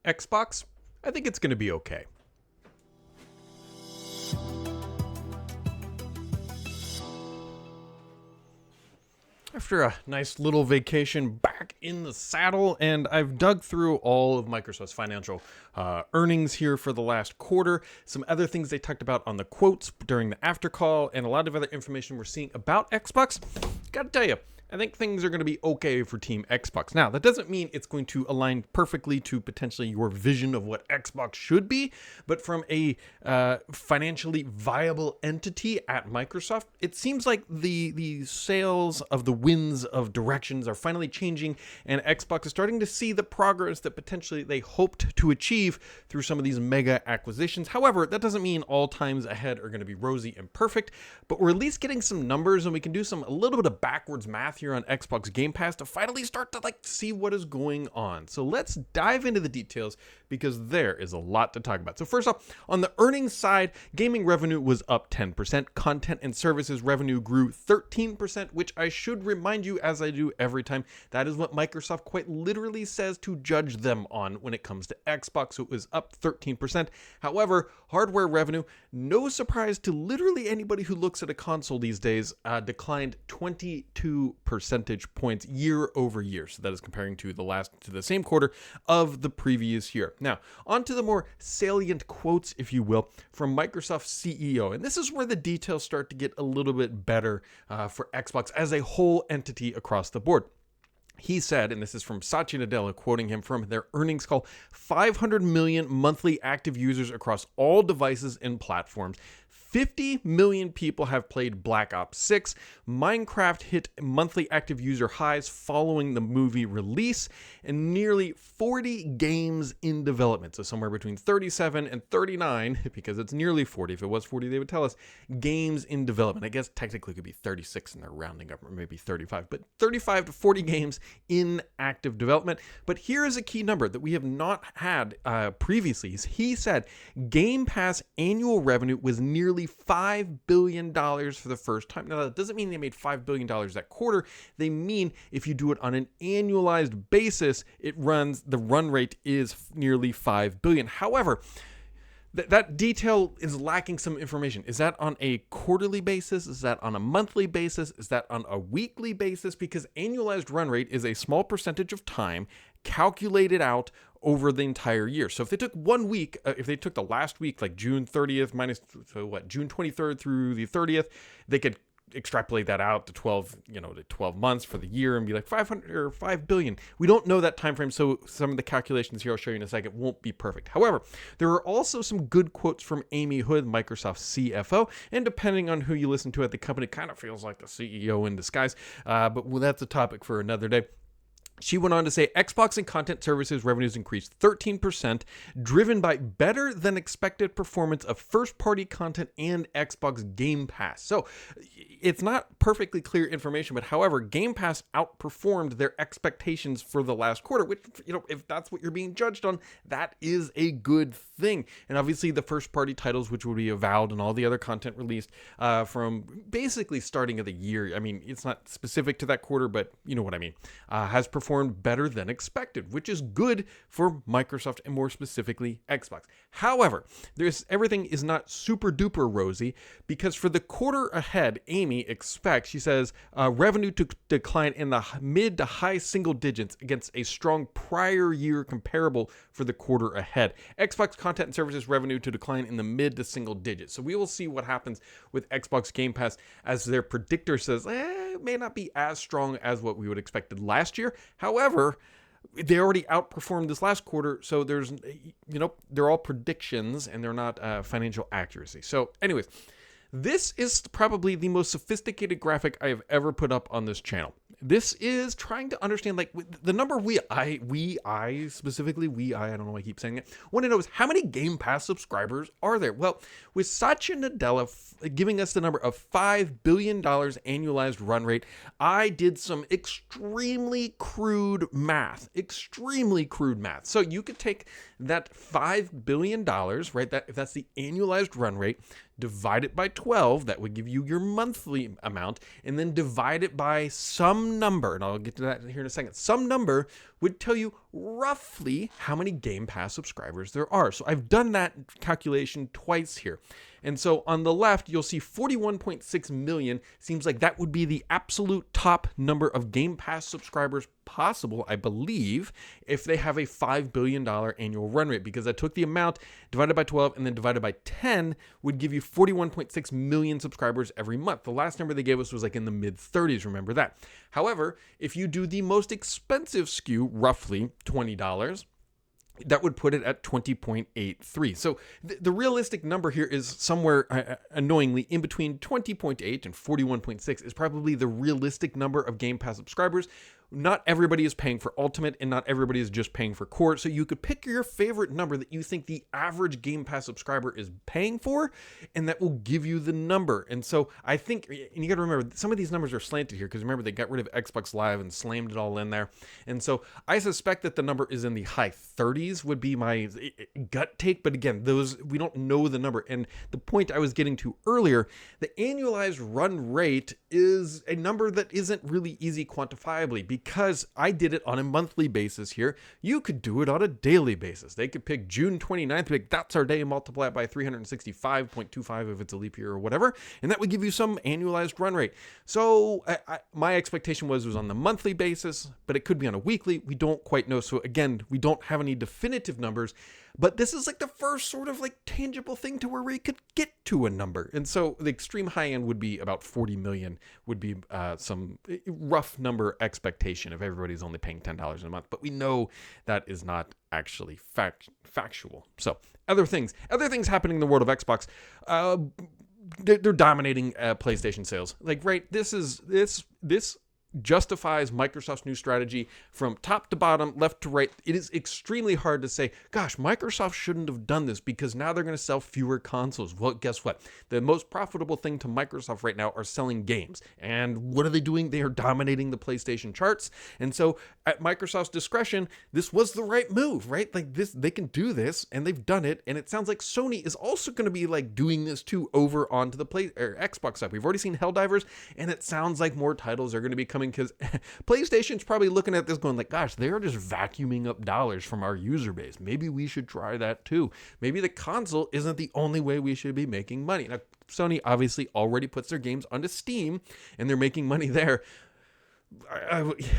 Xbox, I think it's going to be okay. After a nice little vacation back in the saddle, and I've dug through all of Microsoft's financial earnings here for the last quarter, some other things they talked about on the quotes during the after call, and a lot of other information we're seeing about Xbox. Gotta tell you, I think things are going to be okay for Team Xbox. Now, that doesn't mean it's going to align perfectly to potentially your vision of what Xbox should be, but from a financially viable entity at Microsoft, it seems like the sales of the winds of directions are finally changing, and Xbox is starting to see the progress that potentially they hoped to achieve through some of these mega acquisitions. However, that doesn't mean all times ahead are going to be rosy and perfect, but we're at least getting some numbers, and we can do a little bit of backwards math here on Xbox Game Pass to finally start to see what is going on. So let's dive into the details because there is a lot to talk about. So first off, on the earnings side, gaming revenue was up 10%, content and services revenue grew 13%, which I should remind you, as I do every time, that is what Microsoft quite literally says to judge them on when it comes to Xbox. So it was up 13%. However, hardware revenue, no surprise to literally anybody who looks at a console these days, declined 22 percentage points year over year. So that is comparing to the same quarter of the previous year. Now, on to the more salient quotes, if you will, from Microsoft's CEO. And this is where the details start to get a little bit better for Xbox as a whole entity across the board. He said, and this is from Satya Nadella, quoting him from their earnings call, 500 million monthly active users across all devices and platforms. 50 million people have played Black Ops 6. Minecraft hit monthly active user highs following the movie release, and nearly 40 games in development. So somewhere between 37 and 39, because it's nearly 40. If it was 40, they would tell us, games in development. I guess technically it could be 36 and they're rounding up, or maybe 35, but 35 to 40 games in active development. But here is a key number that we have not had previously. He said Game Pass annual revenue was nearly $5 billion for the first time. Now, that doesn't mean they made $5 billion that quarter. They mean if you do it on an annualized basis, the run rate is nearly $5 billion. However, that detail is lacking some information. Is that on a quarterly basis? Is that on a monthly basis? Is that on a weekly basis? Because annualized run rate is a small percentage of time calculated out over the entire year. So if they took 1 week, if they took the last week, like June 30th minus, June 23rd through the 30th, they could extrapolate that out to 12 months for the year and be like 500 or 5 billion. We don't know that time frame, so some of the calculations here I'll show you in a second won't be perfect. However, there are also some good quotes from Amy Hood, Microsoft's CFO, and depending on who you listen to at the company, it kind of feels like the CEO in disguise, but that's a topic for another day. She went on to say Xbox and content services revenues increased 13%, driven by better than expected performance of first-party content and Xbox Game Pass. So it's not perfectly clear information, but however, Game Pass outperformed their expectations for the last quarter, which, if that's what you're being judged on, that is a good thing. And obviously the first-party titles, which would be Avowed and all the other content released from basically starting of the year, I mean, it's not specific to that quarter, but you know what I mean, has performed better than expected, which is good for Microsoft and more specifically Xbox. However, everything is not super duper rosy because for the quarter ahead, Amy expects, she says, revenue to decline in the mid to high single digits against a strong prior year comparable for the quarter ahead. Xbox content and services revenue to decline in the mid to single digits. So we will see what happens with Xbox Game Pass, as their predictor says, it may not be as strong as what we would expected last year. However, they already outperformed this last quarter, so they're all predictions and they're not financial accuracy. So anyways, this is probably the most sophisticated graphic I have ever put up on this channel. This is trying to understand, the number I don't know why I keep saying it, want to know is how many Game Pass subscribers are there? Well, with Satya Nadella giving us the number of $5 billion annualized run rate, I did some extremely crude math. So you could take that $5 billion, right? If that's the annualized run rate, divide it by 12, that would give you your monthly amount, and then divide it by some number, and I'll get to that here in a second, some number would tell you roughly how many Game Pass subscribers there are. So I've done that calculation twice here. And so on the left, you'll see 41.6 million. Seems like that would be the absolute top number of Game Pass subscribers possible, I believe, if they have a $5 billion annual run rate, because I took the amount divided by 12 and then divided by 10 would give you 41.6 million subscribers every month. The last number they gave us was like in the mid 30s, remember that. However, if you do the most expensive SKU, roughly $20, that would put it at 20.83. So the realistic number here is somewhere annoyingly in between 20.8 and 41.6 is probably the realistic number of Game Pass subscribers. Not everybody is paying for Ultimate and not everybody is just paying for Core. So you could pick your favorite number that you think the average Game Pass subscriber is paying for, and that will give you the number. And so I think, and you got to remember, some of these numbers are slanted here because remember, they got rid of Xbox Live and slammed it all in there. And so I suspect that the number is in the high 30s would be my gut take. But again, we don't know the number. And the point I was getting to earlier, the annualized run rate is a number that isn't really easy quantifiably, because I did it on a monthly basis here. You could do it on a daily basis. They could pick June 29th, pick that's our day, and multiply it by 365.25 if it's a leap year or whatever, and that would give you some annualized run rate. So my expectation was on the monthly basis, but it could be on a weekly. We don't quite know. So again, we don't have any definitive numbers, but this is like the first sort of like tangible thing to where we could get to a number. And so the extreme high end would be about 40 million would be some rough number expectation if everybody's only paying $10 a month. But we know that is not actually factual. So other things happening in the world of Xbox. They're dominating PlayStation sales. Like, right, this justifies Microsoft's new strategy from top to bottom, left to right. It is extremely hard to say, gosh, Microsoft shouldn't have done this because now they're going to sell fewer consoles. Well, guess what? The most profitable thing to Microsoft right now are selling games. And what are they doing? They are dominating the PlayStation charts. And so at Microsoft's discretion, this was the right move, right? Like this, they can do this and they've done it. And it sounds like Sony is also going to be like doing this too over onto the Xbox side. We've already seen Helldivers, and it sounds like more titles are going to be coming, because PlayStation's probably looking at this going like, gosh, they're just vacuuming up dollars from our user base. Maybe we should try that too. Maybe the console isn't the only way we should be making money. Now, Sony obviously already puts their games onto Steam and they're making money there.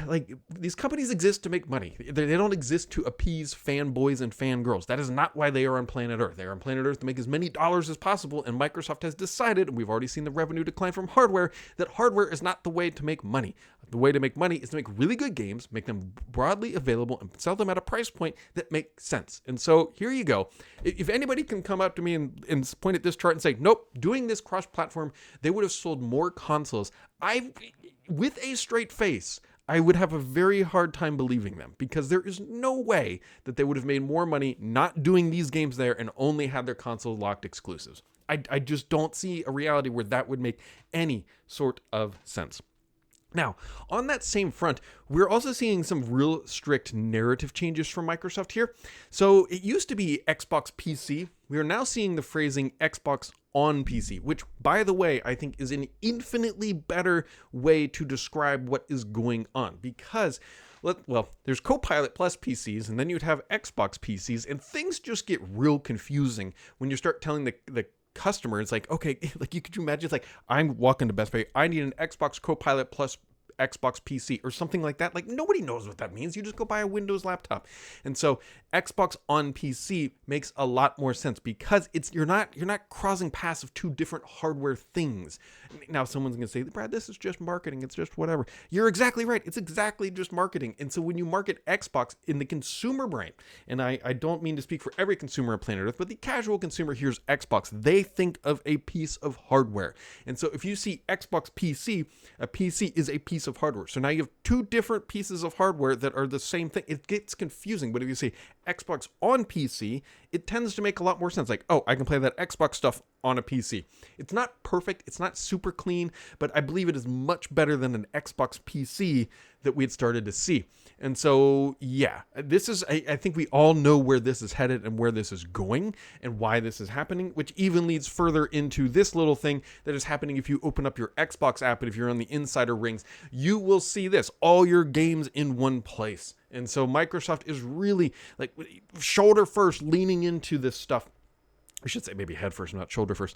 Like, these companies exist to make money. They don't exist to appease fanboys and fangirls. That is not why they are on planet Earth. They are on planet Earth to make as many dollars as possible, and Microsoft has decided, and we've already seen the revenue decline from hardware, that hardware is not the way to make money. The way to make money is to make really good games, make them broadly available, and sell them at a price point that makes sense. And so here you go. If anybody can come up to me and point at this chart and say, nope, doing this cross-platform, they would have sold more consoles, with a straight face, I would have a very hard time believing them, because there is no way that they would have made more money not doing these games there and only had their console locked exclusives. I just don't see a reality where that would make any sort of sense. Now, on that same front, we're also seeing some real strict narrative changes from Microsoft here. So it used to be Xbox PC. We are now seeing the phrasing Xbox on PC, which, by the way, I think is an infinitely better way to describe what is going on, because there's Copilot plus PCs, and then you'd have Xbox PCs, and things just get real confusing when you start telling the customer, it's like, okay, like, could you imagine, it's like, I'm walking to Best Buy, I need an Xbox Copilot plus Xbox PC or something like that. Like, nobody knows what that means. You just go buy a Windows laptop. And so Xbox on PC makes a lot more sense, because you're not crossing paths of two different hardware things. Now someone's going to say, Brad, this is just marketing. It's just whatever. You're exactly right. It's exactly just marketing. And so when you market Xbox in the consumer brain, and I don't mean to speak for every consumer on planet Earth, but the casual consumer hears Xbox, they think of a piece of hardware. And so if you see Xbox PC, a PC is a piece of hardware. So now you have two different pieces of hardware that are the same thing. It gets confusing. But if you say Xbox on PC, it tends to make a lot more sense. Like, oh, I can play that Xbox stuff on a PC. It's not perfect. It's not super clean, but I believe it is much better than an Xbox PC that we had started to see. And so, yeah, this is, I think we all know where this is headed and where this is going and why this is happening, which even leads further into this little thing that is happening if you open up your Xbox app, and if you're on the insider rings, you will see this, all your games in one place. And so Microsoft is really like shoulder first leaning into this stuff. I should say maybe head first, not shoulder first.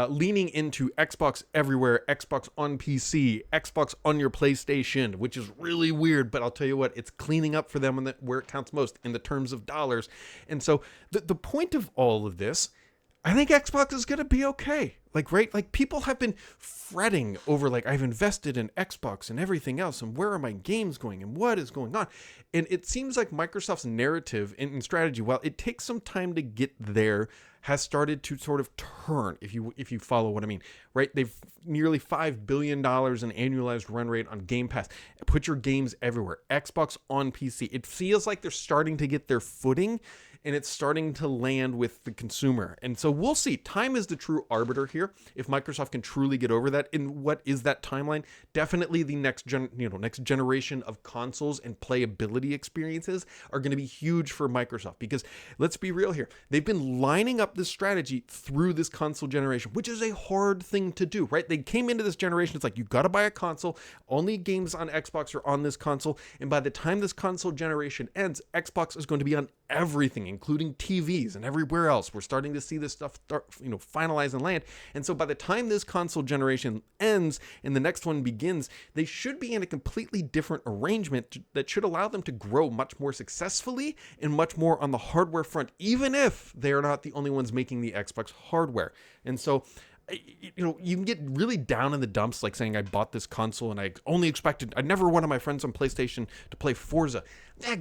Leaning into Xbox everywhere, Xbox on PC, Xbox on your PlayStation, which is really weird, but I'll tell you what, it's cleaning up for them where it counts most in the terms of dollars. And so the point of all of this, I think Xbox is going to be okay. Like, right? Like, people have been fretting over, like, I've invested in Xbox and everything else, and where are my games going, and what is going on? And it seems like Microsoft's narrative and strategy, while it takes some time to get there, has started to sort of turn, if you follow what I mean, right? They've nearly $5 billion in annualized run rate on Game Pass. Put your games everywhere. Xbox on PC. It feels like they're starting to get their footing, and it's starting to land with the consumer. And so we'll see. Time is the true arbiter here. If Microsoft can truly get over that, and what is that timeline? Definitely the next generation of consoles and playability experiences are going to be huge for Microsoft, because let's be real here. They've been lining up this strategy through this console generation, which is a hard thing to do, right? They came into this generation, it's like, you got to buy a console. Only games on Xbox are on this console. And by the time this console generation ends, Xbox is going to be on everything, including TVs and everywhere else. We're starting to see this stuff finalize and land. And so by the time this console generation ends and the next one begins, they should be in a completely different arrangement that should allow them to grow much more successfully and much more on the hardware front, even if they are not the only ones making the Xbox hardware. And so you can get really down in the dumps, like saying I bought this console and I never wanted my friends on PlayStation to play Forza.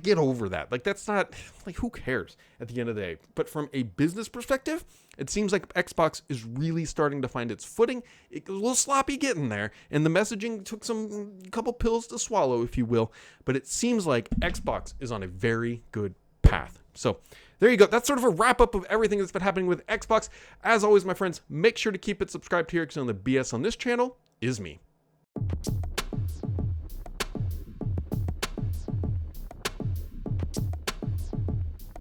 Get over that. Like, that's not, like, who cares at the end of the day? But from a business perspective, it seems like Xbox is really starting to find its footing. It was a little sloppy getting there, and the messaging took a couple pills to swallow, if you will. But it seems like Xbox is on a very good path. So there you go. That's sort of a wrap up of everything that's been happening with Xbox. As always, my friends, make sure to keep it subscribed here, because the BS on this channel is me.